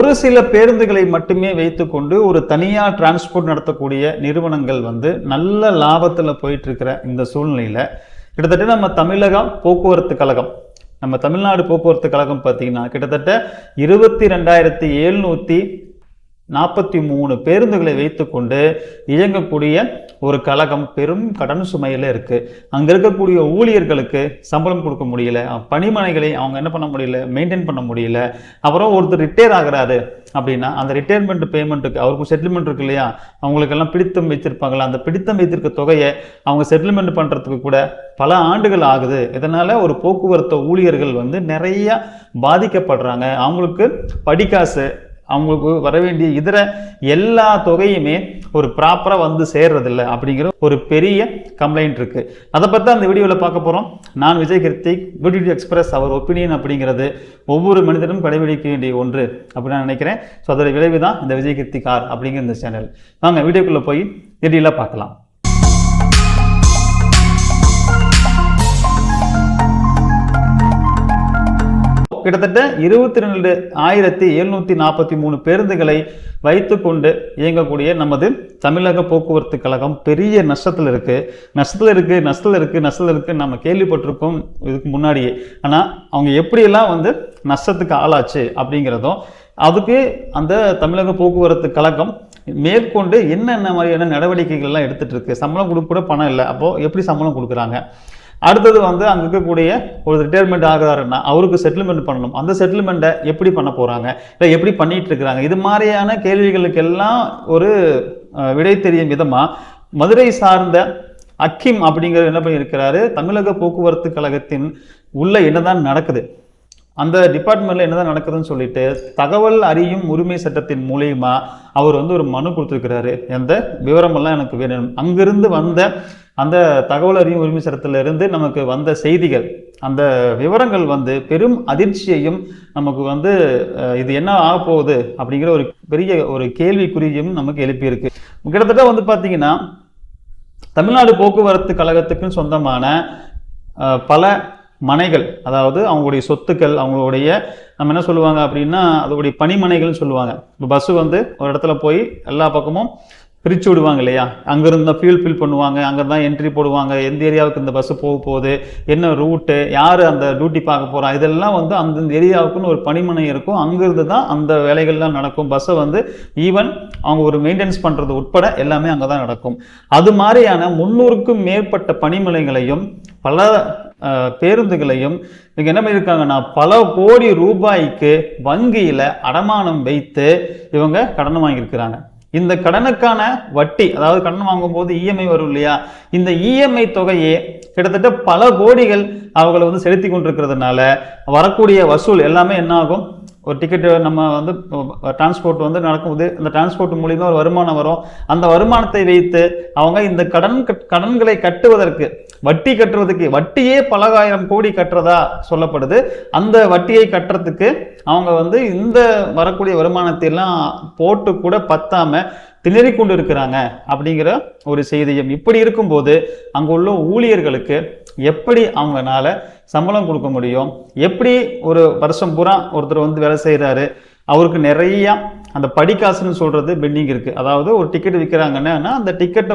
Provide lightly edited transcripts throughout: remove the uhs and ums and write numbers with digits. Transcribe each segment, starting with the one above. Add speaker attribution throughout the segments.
Speaker 1: ஒரு சில பேருந்துகளை மட்டுமே வைத்துக்கொண்டு ஒரு தனியார் டிரான்ஸ்போர்ட் நடத்தக்கூடிய நிறுவனங்கள் நல்ல லாபத்துல போயிட்டு இருக்கிற இந்த சூழ்நிலையில கிட்டத்தட்ட நம்ம தமிழ்நாடு போக்குவரத்து கழகம் பார்த்தீங்கன்னா கிட்டத்தட்ட 22,743 பேருந்துகளை வைத்துக்கொண்டு இயங்கக்கூடிய ஒரு கழகம் பெரும் கடன் சுமையில இருக்கு. அங்க இருக்கக்கூடிய ஊழியர்களுக்கு சம்பளம் கொடுக்க முடியல, பணிமனைகளை அவங்க என்ன பண்ண முடியல, மெயின்டைன் பண்ண முடியல. அப்புறம் ஒருத்தர் ரிட்டையர் ஆகிறாரு அப்படின்னா அந்த ரிட்டையர்மெண்ட் பேமெண்ட்டுக்கு அவருக்கு செட்டில்மெண்ட் இருக்கு இல்லையா, அவங்களுக்கு எல்லாம் பிடித்தம் வைத்திருப்பாங்களா, அந்த பிடித்தம் வைத்திருக்க தொகையை அவங்க செட்டில்மெண்ட் பண்றதுக்கு கூட பல ஆண்டுகள் ஆகுது. இதனால ஒரு போக்குவரத்து ஊழியர்கள் நிறைய பாதிக்கப்படுறாங்க. அவங்களுக்கு படிக்காசு, அவங்களுக்கு வர வேண்டிய இதர எல்லா தொகையுமே ஒரு ப்ராப்பரா சேர்றதில்லை அப்படிங்கிற ஒரு பெரிய கம்ப்ளைண்ட் இருக்கு. அதை பத்தி அந்த வீடியோவில் பார்க்க போறோம். நான் விஜய் கிருத்திக், பியூட்டி எக்ஸ்பிரஸ் அவர் ஒப்பீனியன் அப்படிங்கிறது ஒவ்வொரு மனிதனும் கடைபிடிக்க வேண்டிய ஒன்று அப்படின்னு நான் நினைக்கிறேன். ஸோ அதோட விளைவு தான் இந்த விஜய் கிருத்திக் ஆர் அப்படிங்கிற இந்த சேனல். வாங்க வீடியோக்குள்ள போய் டீட்டெயிலாக பார்க்கலாம். கிட்டத்தட்ட 22,743 பேருந்துகளை வைத்துக்கொண்டு இயங்கக்கூடிய நமது தமிழக போக்குவரத்து கழகம் பெரிய நஷ்டத்தில் இருக்கு நம்ம கேள்விப்பட்டிருக்கோம் இதுக்கு முன்னாடியே. ஆனா அவங்க எப்படியெல்லாம் நஷ்டத்துக்கு ஆளாச்சு அப்படிங்கிறதும், அதுக்கு அந்த தமிழக போக்குவரத்து கழகம் மேற்கொண்டு என்னென்ன மாதிரியான நடவடிக்கைகள் எல்லாம் எடுத்துட்டு இருக்கு. சம்பளம் கொடுக்க கூட பணம் இல்லை, அப்போ எப்படி சம்பளம் கொடுக்குறாங்க. அடுத்தது அங்க இருக்கக்கூடிய ஒரு ரிட்டையர்மெண்ட் ஆகிறாருன்னா அவருக்கு செட்டில்மெண்ட் பண்ணணும், அந்த செட்டில்மெண்ட்டை எப்படி பண்ண போறாங்க, இல்லை எப்படி பண்ணிட்டு இருக்கிறாங்க. இது மாதிரியான கேள்விகளுக்கெல்லாம் ஒரு விடை தெரியும் விதமா மதுரை சார்ந்த அக்கிம் அப்படிங்கிறது என்ன பண்ணியிருக்கிறாரு, தமிழக போக்குவரத்து கழகத்தின் உள்ள என்னதான் நடக்குது, அந்த டிபார்ட்மெண்ட்ல என்னதான் நடக்குதுன்னு சொல்லிட்டு தகவல் அறியும் உரிமை சட்டத்தின் மூலியமா அவர் ஒரு மனு கொடுத்திருக்கிறாரு. எந்த விவரமெல்லாம் எனக்கு வேணும், அங்கிருந்து வந்த அந்த தகவல் அறியும் உரிமை சட்டத்திலிருந்து நமக்கு வந்த செய்திகள், அந்த விவரங்கள் பெரும் அதிர்ச்சியையும் நமக்கு இது என்ன ஆக போகுது அப்படிங்கிற ஒரு பெரிய ஒரு கேள்விக்குறியும் நமக்கு எழுப்பியிருக்கு. கிட்டத்தட்ட பார்த்தீங்கன்னா தமிழ்நாடு போக்குவரத்து கழகத்துக்குன்னு சொந்தமான பல மனைகள், அதாவது அவங்களுடைய சொத்துக்கள், அவங்களுடைய நம்ம என்ன சொல்லுவாங்க அப்படின்னா அதோடைய பணிமனைகள்னு சொல்லுவாங்க. இப்போ பஸ் ஒரு இடத்துல போய் எல்லா பக்கமும் பிரித்து விடுவாங்க இல்லையா, அங்கிருந்து ஃபியூல் பண்ணுவாங்க, அங்கே தான் என்ட்ரி போடுவாங்க, எந்த ஏரியாவுக்கு இந்த பஸ்ஸு போகுது, என்ன ரூட்டு, யார் அந்த டியூட்டி பார்க்க போகிறா, இதெல்லாம் அந்தந்த ஏரியாவுக்குன்னு ஒரு பணிமனை இருக்கும். அங்கிருந்து தான் அந்த வேலைகள்லாம் நடக்கும். பஸ்ஸை ஈவன் அவங்க ஒரு மெயின்டெனன்ஸ் பண்ணுறது உட்பட எல்லாமே அங்கே தான் நடக்கும். அது மாதிரியான 300க்கும் மேற்பட்ட பணிமனைகளையும் பல பேருந்துகளையும் இவங்க என்ன பண்ணியிருக்காங்கன்னா பல கோடி ரூபாய்க்கு வங்கியில் அடமானம் வைத்து இவங்க கடன் வாங்கியிருக்கிறாங்க. இந்த கடனுக்கான வட்டி, அதாவது கடன் வாங்கும் போது இஎம்ஐ வரும் இல்லையா, இந்த இஎம்ஐ தொகையே கிட்டத்தட்ட பல கோடிகள் அவங்களை செலுத்தி கொண்டிருக்கிறதுனால வரக்கூடிய வசூல் எல்லாமே என்ன ஆகும், ஒரு டிக்கெட் நம்ம டிரான்ஸ்போர்ட் நடக்கும்போது அந்த டிரான்ஸ்போர்ட் மூலியமா ஒரு வருமானம் வரும். அந்த வருமானத்தை வைத்து அவங்க இந்த கடன்களை கட்டுவதற்கு, வட்டி கட்டுறதுக்கு, வட்டியே பல ஆயிரம் கோடி கட்டுறதா சொல்லப்படுது. அந்த வட்டியை கட்டுறதுக்கு அவங்க இந்த வரக்கூடிய வருமானத்தை எல்லாம் போட்டு கூட பத்தாம திணறி கொண்டு இருக்கிறாங்க அப்படிங்கிற ஒரு செய்தியும். இப்படி இருக்கும்போது அங்குள்ள ஊழியர்களுக்கு எப்படி அவங்கனால சம்பளம் கொடுக்க முடியும், எப்படி ஒரு வருஷம் பூரா ஒருத்தர் வேலை செய்யறாரு, அவருக்கு நிறைய அந்த படிக்காசுன்னு சொல்றது பெண்டிங் இருக்கு. அதாவது ஒரு டிக்கெட் விற்கிறாங்கன்னா அந்த டிக்கெட்டை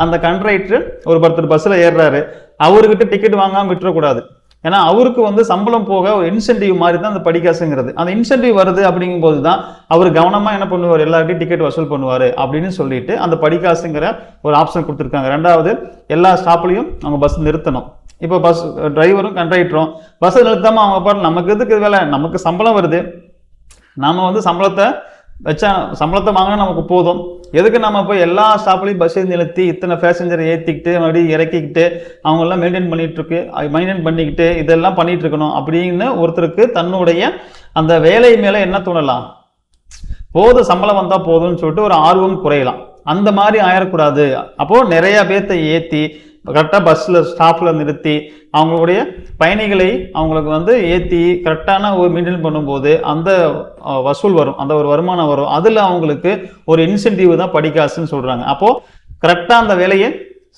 Speaker 1: அந்த கண்ட்ராக்டர் ஒரு ஒருத்தர் பஸ்ல ஏறுறாரு, அவர்கிட்ட டிக்கெட் வாங்காம விட்டுறக்கூடாது. ஏன்னா அவருக்கு சம்பளம் போக ஒரு இன்சென்டிவ் மாதிரி தான் அந்த படிக்காசுங்கிறது. அந்த இன்சென்டிவ் வருது அப்படிங்கும் போது தான் அவர் கவனமா என்ன பண்ணுவார், எல்லார்ட்டையும் டிக்கெட் வசூல் பண்ணுவாரு அப்படின்னு சொல்லிட்டு அந்த படிக்காசுங்கிற ஒரு ஆப்ஷன் கொடுத்துருக்காங்க. ரெண்டாவது, எல்லா ஸ்டாப்லையும் அவங்க பஸ் நிறுத்தணும். இப்போ பஸ் டிரைவரும் கண்ட்ராக்டரும் பஸ்ஸை நிறுத்தாம அவங்க பாட்டு நமக்கு எதுக்கு வேலை, நமக்கு சம்பளம் வருது, நாம சம்பளத்தை வச்சா சம்பளத்தை வாங்கினா நமக்கு போதும், எதுக்கு நம்ம போய் எல்லா ஸ்டாப்லையும் பஸ்ஸை நிறுத்தி இத்தனை பேசஞ்சரை ஏற்றிக்கிட்டு மறுபடியும் இறக்கிக்கிட்டு அவங்கெல்லாம் மெயின்டைன் பண்ணிக்கிட்டு இதெல்லாம் பண்ணிட்டு இருக்கணும் அப்படின்னு ஒருத்தருக்கு தன்னுடைய அந்த வேலை மேல என்ன தோணலாம், போதும் சம்பளம் வந்தா போதும்னு சொல்லிட்டு ஒரு ஆர்வம் குறையலாம். அந்த மாதிரி ஆயிடக்கூடாது. அப்போ நிறைய பேர்த்தை ஏற்றி கரெக்டாக பஸ்ஸில் ஸ்டாஃபில் நிறுத்தி அவங்களுடைய பயணிகளை அவங்களுக்கு ஏற்றி கரெக்டான ஒரு மெயின்டைன் பண்ணும்போது அந்த வசூல் வரும், அந்த ஒரு வருமானம் வரும். அதில் அவங்களுக்கு ஒரு இன்சென்டிவ் தான் படிக்காசுன்னு சொல்கிறாங்க. அப்போது கரெக்டாக அந்த வேலையை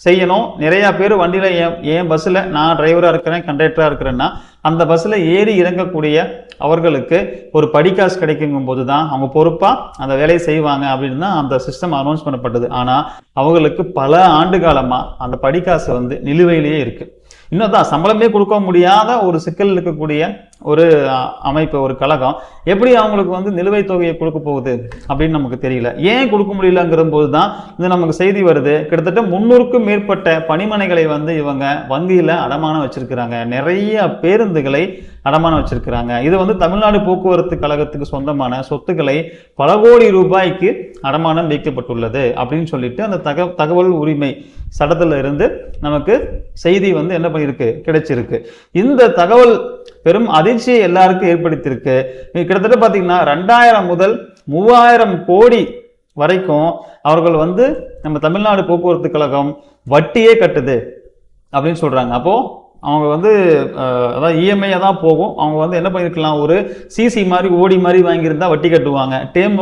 Speaker 1: செய்யணும். நிறைய பேர் வண்டியில ஏன் பஸ்ஸில் நான் டிரைவராக இருக்கிறேன், கண்டக்டராக இருக்கிறேன்னா அந்த பஸ்ஸில் ஏறி இறங்கக்கூடிய அவர்களுக்கு ஒரு படிக்காசு கிடைக்குங்கும் போது தான் அவங்க பொறுப்பாக அந்த வேலையை செய்வாங்க அப்படின்னு தான் அந்த சிஸ்டம் அனௌன்ஸ் பண்ணப்பட்டது. ஆனால் அவங்களுக்கு பல ஆண்டு காலமாக அந்த படிக்காசு வந்து நிலுவையிலேயே இருக்குது. இன்னும் தான் சம்பளமே கொடுக்க முடியாத ஒரு சிக்கல் இருக்கக்கூடிய ஒரு அமைப்பு, ஒரு கழகம் எப்படி அவங்களுக்கு வந்து நிலுவைத் தொகையை கொடுக்க போகுது அப்படின்னு நமக்கு தெரியல. ஏன் கொடுக்க முடியலங்கிற போது தான் இது நமக்கு செய்தி வருது. கிட்டத்தட்ட 300க்கும் மேற்பட்ட பணிமனைகளை வந்து இவங்க வங்கியில் அடமானம் வச்சிருக்கிறாங்க. நிறைய பேருந்துகளை அடமானம் வச்சிருக்கிறாங்க. இது வந்து தமிழ்நாடு போக்குவரத்து கழகத்துக்கு சொந்தமான சொத்துக்களை பல கோடி ரூபாய்க்கு அடமானம் வைக்கப்பட்டுள்ளது அப்படின்னு சொல்லிட்டு அந்த தகவல் உரிமை சட்டத்தில் இருந்து நமக்கு செய்தி வந்து என்ன பண்ணியிருக்கு, கிடைச்சிருக்கு. இந்த தகவல் பெரும் அதிர்ச்சியை எல்லாருக்கும் ஏற்படுத்தியிருக்கு. கிட்டத்தட்ட பார்த்தீங்கன்னா 2000 முதல் 3000 கோடி வரைக்கும் அவர்கள் வந்து நம்ம தமிழ்நாடு போக்குவரத்து கழகம் வட்டியே கட்டுது அப்படின்னு சொல்றாங்க. அப்போ அவங்க வந்து அதாவது இஎம்ஐயாக தான் போகும். அவங்க வந்து என்ன பண்ணியிருக்கலாம், ஒரு சிசி மாதிரி ஓடி மாதிரி வாங்கியிருந்தா வட்டி கட்டுவாங்க. டேம்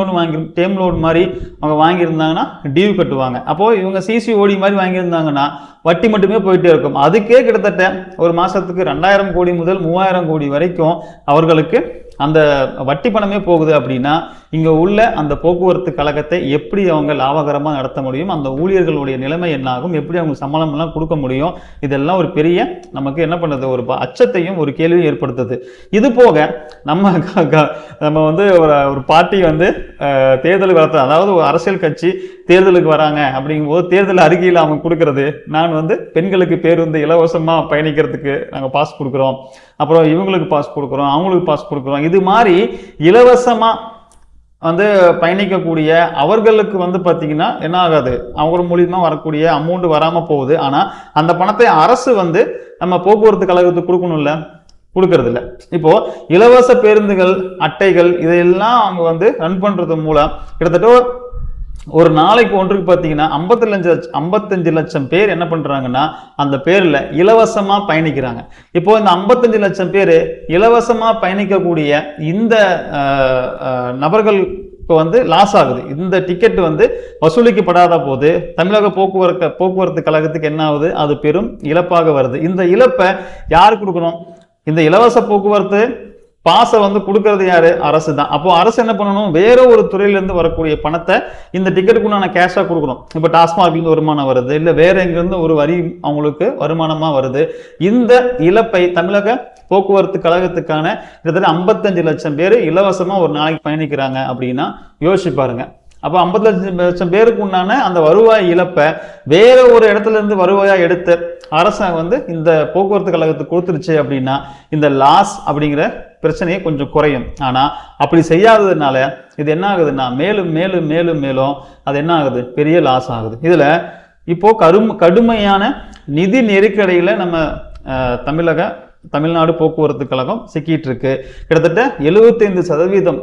Speaker 1: லோன் மாதிரி அவங்க வாங்கியிருந்தாங்கன்னா டியூ கட்டுவாங்க. அப்போது இவங்க சிசி ஓடி மாதிரி வாங்கியிருந்தாங்கன்னா வட்டி மட்டுமே போயிட்டே இருக்கும். அதுக்கே கிட்டத்தட்ட ஒரு மாதத்துக்கு 2000 கோடி முதல் 3000 கோடி வரைக்கும் அவர்களுக்கு அந்த வட்டி பணமே போகுது. அப்படின்னா இங்கே உள்ள அந்த போக்குவரத்து கழகத்தை எப்படி அவங்க லாபகரமாக நடத்த முடியும், அந்த ஊழியர்களுடைய நிலைமை என்னாகும், எப்படி அவங்க சம்பளம் எல்லாம் கொடுக்க முடியும், இதெல்லாம் ஒரு பெரிய நமக்கு என்ன பண்ணுது, ஒரு அச்சத்தையும் ஒரு கேள்வியும் ஏற்படுத்துது. இது போக நம்ம வந்து ஒரு பார்ட்டி வந்து தேர்தலுக்கு வளர்த்த, அதாவது ஒரு அரசியல் கட்சி தேர்தலுக்கு வராங்க அப்படிங்கும்போது தேர்தல் அறிக்கையில் அவங்க கொடுக்கறது, நான் வந்து பெண்களுக்கு பேருந்து இலவசமாக பயணிக்கிறதுக்கு நாங்கள் பாஸ் கொடுக்குறோம், அப்புறம் இவங்களுக்கு பாஸ் கொடுக்குறோம், அவங்களுக்கு பாஸ் கொடுக்குறோம், இது மாதிரி இலவசமாக வந்து பயணிக்கக்கூடிய அவர்களுக்கு வந்து பார்த்தீங்கன்னா என்ன ஆகாது, அவங்க மூலியமா வரக்கூடிய அமௌண்ட் வராமல் போகுது. ஆனால் அந்த பணத்தை அரசு வந்து நம்ம போக்குவரத்து கழகத்துக்கு கொடுக்கணும்ல, கொடுக்கறது இல்லை. இப்போ இலவச பேருந்துகள், அட்டைகள் இதையெல்லாம் அவங்க வந்து ரன் பண்றது மூலம் கிட்டத்தட்ட ஒரு நாளைக்கு ஒன்றுக்கு பார்த்தீங்கன்னா 55 லட்சம் பேர் என்ன பண்றாங்கன்னா அந்த பேர்ல இலவசமா பயணிக்கிறாங்க. இப்போ இந்த 55 லட்சம் பேர் இலவசமா பயணிக்கக்கூடிய இந்த நபர்களுக்கு வந்து லாஸ் ஆகுது. இந்த டிக்கெட் வந்து வசூலிக்கப்படாத போது தமிழக போக்குவரத்து கழகத்துக்கு என்ன ஆகுது, அது பெரும் இழப்பாக வருது. இந்த இழப்பை யாரு கொடுக்கணும்? இந்த இலவச போக்குவரத்து பாசை வந்து கொடுக்கறது யாரு? அரசு தான். அப்போ அரசு என்ன பண்ணணும், வேற ஒரு துறையிலிருந்து வரக்கூடிய பணத்தை இந்த டிக்கெட்டுக்கு உண்டான கேஷா கொடுக்கணும். இப்போ டாஸ்மாக்லேருந்து வருமானம் வருது, இல்லை வேற எங்கிருந்து ஒரு வரி அவங்களுக்கு வருமானமா வருது. இந்த இழப்பை தமிழக போக்குவரத்து கழகத்துக்கான கிட்டத்தட்ட 55 லட்சம் பேர் இலவசமா ஒரு நாளைக்கு பயணிக்கிறாங்க அப்படின்னா யோசிச்சு பாருங்க. அப்போ 50 லட்சம் பேருக்கு உண்டான அந்த வருவாய் இழப்பை வேற ஒரு இடத்துல இருந்து வருவாயா எடுத்து அரசாங்கம் வந்து இந்த போக்குவரத்து கழகத்துக்கு கொடுத்துருச்சு அப்படின்னா இந்த லாஸ் அப்படிங்கிற பிரச்சனையே கொஞ்சம் குறையும். ஆனால் அப்படி செய்யாததுனால இது என்ன ஆகுதுன்னா மேலும் மேலும் மேலும் மேலும் அது என்ன ஆகுது, பெரிய லாஸ் ஆகுது. இதில் இப்போ கடுமையான நிதி நெருக்கடியில் நம்ம தமிழ்நாடு போக்குவரத்து கழகம் சிக்கிட்டு இருக்கு. கிட்டத்தட்ட 75%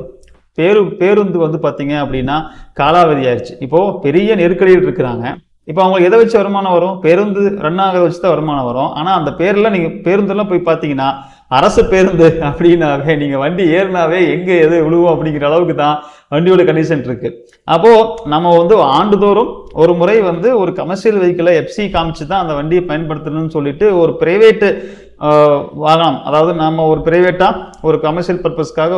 Speaker 1: பேருந்து வந்து பார்த்தீங்க அப்படின்னா காலாவதி ஆயிடுச்சு. இப்போ பெரிய நெருக்கடியில் இருக்கிறாங்க. இப்போ அவங்களுக்கு எதை வச்சு வருமானம் வரும்? பேருந்து ரன் ஆக வச்சு தான் வருமானம் வரும். ஆனால் அந்த பேரில் நீங்கள் பேருந்துலாம் போய் பார்த்தீங்கன்னா அரசு பேருந்து அப்படின்னாவே நீங்கள் வண்டி ஏறினாவே எங்கே எது விழுவோம் அப்படிங்கிற அளவுக்கு தான் வண்டியோட கண்டிஷன் இருக்கு. அப்போது நம்ம வந்து ஆண்டுதோறும் ஒரு முறை வந்து ஒரு கமர்ஷியல் வெஹிக்கிளை எஃப்சி காமிச்சு தான் அந்த வண்டியை பயன்படுத்தணும்னு சொல்லிட்டு ஒரு பிரைவேட்டு வாகனம், அதாவது நம்ம ஒரு பிரைவேட்டா ஒரு கமர்ஷியல் பர்பஸ்க்காக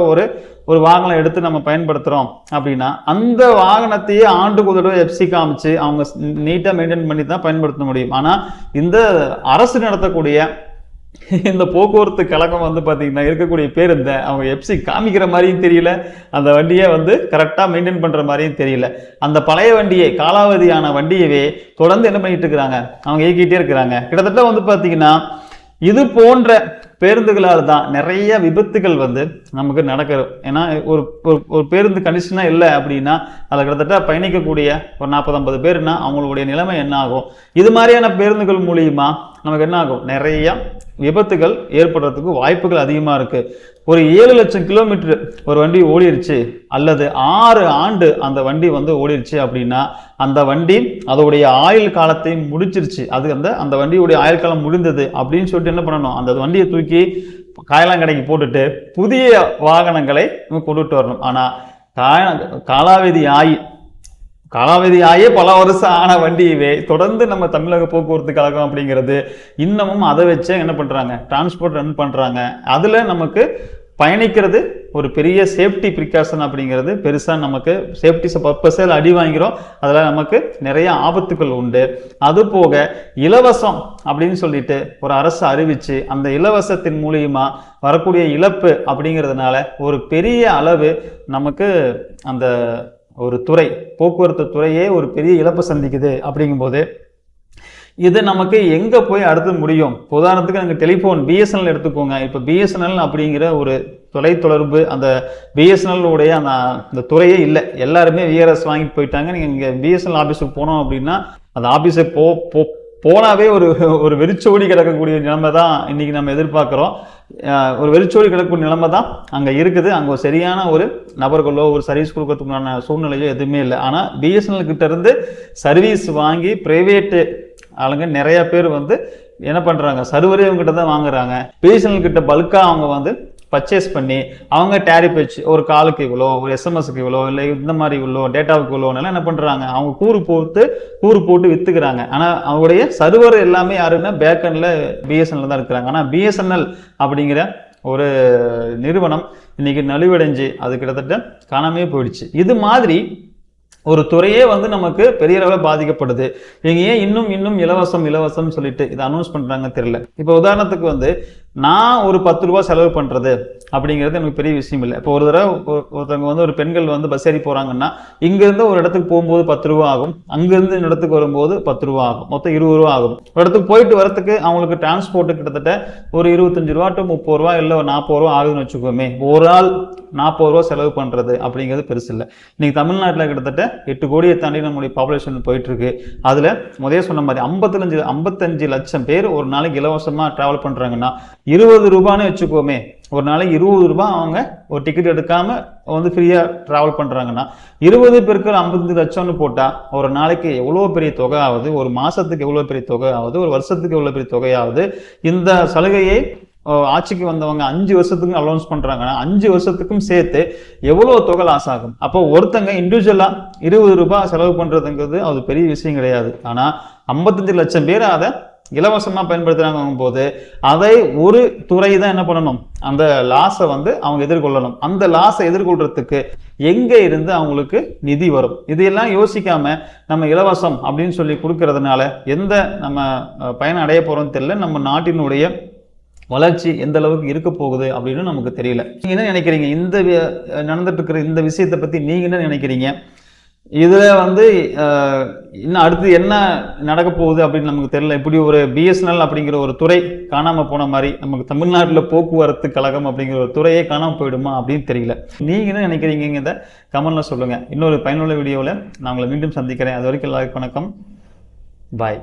Speaker 1: ஒரு வாகனம் எடுத்து நம்ம பயன்படுத்துறோம் அப்படின்னா அந்த வாகனத்தையே ஆண்டுக்கு ஒரு தடவை எஃப்சி காமிச்சு அவங்க நீட்டா மெயின்டைன் பண்ணி தான் பயன்படுத்த முடியும். ஆனா இந்த அரசு நடத்தக்கூடிய இந்த போக்குவரத்து கழகம் வந்து பார்த்தீங்கன்னா இருக்கக்கூடிய பேருந்தை அவங்க எஃப்சி காமிக்கிற மாதிரியும் தெரியல, அந்த வண்டியை வந்து கரெக்டாக மெயின்டைன் பண்ணுற மாதிரியும் தெரியல. அந்த பழைய வண்டியை, காலாவதியான வண்டியவே தொடர்ந்து என்ன பண்ணிட்டு இருக்கிறாங்க, அவங்க இயக்கிட்டே இருக்கிறாங்க. கிட்டத்தட்ட வந்து பார்த்தீங்கன்னா இது போன்ற பேருந்துகளால் தான் நிறைய விபத்துகள் வந்து நமக்கு நடக்கிறது. ஏன்னா ஒரு பேருந்து கண்டிஷனாக இல்லை அப்படின்னா அதில் கிட்டத்தட்ட பயணிக்கக்கூடிய ஒரு 40-50 பேருனா அவங்களுடைய நிலைமை என்ன ஆகும்? இது மாதிரியான பேருந்துகள் மூலியமா நமக்கு என்ன ஆகும், நிறைய விபத்துகள் ஏற்படுறதுக்கு வாய்ப்புகள் அதிகமாக இருக்கு. ஒரு 7 லட்சம் கிலோமீட்டர் ஒரு வண்டி ஓடிருச்சு அல்லது 6 ஆண்டு அந்த வண்டி வந்து ஓடிருச்சு அப்படின்னா அந்த வண்டி அதோடைய ஆயுள் காலத்தை முடிச்சிருச்சு. அது அந்த வண்டியுடைய ஆயுள் காலம் முடிந்தது அப்படின்னு சொல்லிட்டு என்ன பண்ணணும், அந்த வண்டியை தூக்கி காயலாங்கடைக்கு போட்டுட்டு புதிய வாகனங்களை கொண்டுட்டு வரணும். ஆனால் காலாவதி காலாவதியாயே பல வருஷம் ஆன வண்டியவே தொடர்ந்து நம்ம தமிழக போக்குவரத்து கழகம் அப்படிங்கிறது இன்னமும் அதை வச்சு என்ன பண்றாங்க, டிரான்ஸ்போர்ட் ரன் பண்றாங்க. அதுல நமக்கு பயணிக்கிறது ஒரு பெரிய சேஃப்டி ப்ரிகாஷன் அப்படிங்கிறது பெருசாக நமக்கு சேஃப்டி பர்பஸில் அடி வாங்கிறோம். அதில் நமக்கு நிறைய ஆபத்துக்கள் உண்டு. அது போக இலவசம் அப்படின்னு சொல்லிட்டு ஒரு அரசு அறிவிச்சு அந்த இலவசத்தின் மூலியமா வரக்கூடிய இழப்பு அப்படிங்கிறதுனால ஒரு பெரிய அளவு நமக்கு அந்த ஒரு துறை, போக்குவரத்து துறையே ஒரு பெரிய இழப்பு சந்திக்குது. அப்படிங்கும்போது இது நமக்கு எங்க போய் அடுத்து முடியும்? உதாரணத்துக்கு எனக்கு டெலிஃபோன் பிஎஸ்என்எல் எடுத்துக்கோங்க. இப்போ பிஎஸ்என்எல் அப்படிங்கிற ஒரு தொலைத்தொடர்பு அந்த பிஎஸ்என்எல் உடைய அந்த துறையே இல்லை. எல்லாருமே விஆர்எஸ் வாங்கிட்டு போயிட்டாங்க. நீங்க இங்க பிஎஸ்என்எல் ஆபீஸுக்கு போனோம் அப்படின்னா அந்த ஆபீஸை போனாவே ஒரு வெறிச்சோடி கிடக்கக்கூடிய நிலைமை தான் இன்னைக்கு நம்ம எதிர்பார்க்கிறோம். ஒரு வெறிச்சோடி கிடக்கக்கூடிய நிலைமை தான் அங்கே இருக்குது. அங்கே ஒரு சரியான ஒரு நபர்களோ ஒரு சர்வீஸ் கொடுக்கறதுக்குண்டான சூழ்நிலையோ எதுவுமே இல்லை. ஆனால் பிஎஸ்என்எல் கிட்ட இருந்து சர்வீஸ் வாங்கி பிரைவேட்டு ஆளுங்க நிறைய பேர் வந்து என்ன பண்றாங்க, சர்வரே அவங்ககிட்ட தான் வாங்குறாங்க. பிஎஸ்என்எல் கிட்ட பல்கா அவங்க வந்து பர்ச்சேஸ் பண்ணி அவங்க டேரிஃப் வச்சு ஒரு காலுக்கு இவ்வளோ, ஒரு எஸ்எம்எஸ்க்கு இவ்வளோ, இல்லை இந்த மாதிரி இவ்வளோ, டேட்டாவுக்கு இவ்வளோனால என்ன பண்றாங்க, அவங்க கூறு போட்டு வித்துக்கிறாங்க. ஆனா அவங்களுடைய சர்வர் எல்லாமே யாருன்னா பேக்கெண்ட்ல பிஎஸ்என்எல் தான் இருக்கிறாங்க. ஆனா பிஎஸ்என்எல் அப்படிங்கிற ஒரு நிறுவனம் இன்னைக்கு நலிவடைஞ்சு அது கிட்டத்தட்ட காணாமே போயிடுச்சு. இது மாதிரி ஒரு துறையே வந்து நமக்கு பெரிய அளவில் பாதிக்கப்படுது. இவங்க ஏன் இன்னும் இலவசம் சொல்லிட்டு இதை அனௌன்ஸ் பண்றாங்க தெரியல. இப்போ உதாரணத்துக்கு வந்து நான் ஒரு 10 ரூபாய் செலவு பண்றது அப்படிங்கிறது எனக்கு பெரிய விஷயம் இல்லை. இப்போ ஒரு தடவை ஒருத்தவங்க வந்து ஒரு பெண்கள் வந்து பஸ் ஏறி போறாங்கன்னா இங்கிருந்து ஒரு இடத்துக்கு போகும்போது 10 ரூபா ஆகும், அங்கிருந்து இந்த இடத்துக்கு வரும்போது 10 ரூபா ஆகும், மொத்தம் 20 ரூபா ஆகும். ஒரு இடத்துக்கு போயிட்டு வரத்துக்கு அவங்களுக்கு டிரான்ஸ்போர்ட் கிட்டத்தட்ட ஒரு 25 ரூபா டு 30 ரூபா இல்லை ஒரு 40 ரூபா ஆகுதுன்னு வச்சுக்கோமே. ஒரு ஆள் 40 ரூபா செலவு பண்றது அப்படிங்கிறது பெருசு இல்லை. இன்னைக்கு தமிழ்நாட்டில் கிட்டத்தட்ட 8 கோடியை தாண்டி நம்மளுடைய பாப்புலேஷன் போயிட்டு இருக்கு. அதுல முதல்ல சொன்ன மாதிரி 55 லட்சம் பேர் ஒரு நாளைக்கு இலவசமா டிராவல் பண்றாங்கன்னா 20 ரூபான்னு வச்சுக்கோமே. ஒரு நாளைக்கு 20 ரூபாய் அவங்க ஒரு டிக்கெட் எடுக்காம வந்து ஃப்ரீயா டிராவல் பண்றாங்கன்னா 20 பேருக்கு 55 லட்சம்னு போட்டா ஒரு நாளைக்கு எவ்வளவு பெரிய தொகை ஆகுது, ஒரு மாசத்துக்கு எவ்வளவு பெரிய தொகை ஆகுது, ஒரு வருஷத்துக்கு எவ்வளவு பெரிய தொகை ஆகுது. இந்த சலுகையை ஆட்சிக்கு வந்தவங்க 5 வருஷத்துக்கு அலௌன்ஸ் பண்றாங்கன்னா 5 வருஷத்துக்கும் சேர்த்து எவ்வளவு தொகை லாஸ் ஆகும். அப்போ ஒருத்தங்க இண்டிவிஜுவலா 20 ரூபாய் செலவு பண்றதுங்கிறது அது பெரிய விஷயம் கிடையாது. ஆனா 55 லட்சம் பேர் அதை இலவசமா பயன்படுத்துறாங்க போது அதை ஒரு துறை தான் என்ன பண்ணணும், அந்த லாஸை வந்து அவங்க எதிர்கொள்ளணும். அந்த லாஸை எதிர்கொள்றதுக்கு எங்க இருந்து அவங்களுக்கு நிதி வரும்? இதையெல்லாம் யோசிக்காம நம்ம இலவசம் அப்படின்னு சொல்லி கொடுக்கறதுனால எந்த நம்ம பயன் அடைய போறோம் தெரியல. நம்ம நாட்டினுடைய வளர்ச்சி எந்த அளவுக்கு இருக்க போகுது அப்படின்னு நமக்கு தெரியல. நீங்க என்ன நினைக்கிறீங்க? இந்த நடந்துட்டு இருக்கிற இந்த விஷயத்தை பத்தி நீங்க என்ன நினைக்கிறீங்க? இதுல வந்து இன்னும் அடுத்து என்ன நடக்க போகுது அப்படின்னு நமக்கு தெரியல. இப்படி ஒரு பிஎஸ்என்எல் அப்படிங்கிற ஒரு துறை காணாம போன மாதிரி நமக்கு தமிழ்நாட்டில் போக்குவரத்து கழகம் அப்படிங்கிற ஒரு துறையே காணாம போயிடுமா அப்படின்னு தெரியல. நீங்க என்ன நினைக்கிறீங்க? இதை கமெண்ட்ல சொல்லுங்க. இன்னொரு பயனுள்ள வீடியோவில் நான் உங்களை மீண்டும் சந்திக்கிறேன். அது வரைக்கும் எல்லாருக்கும் வணக்கம். பாய்.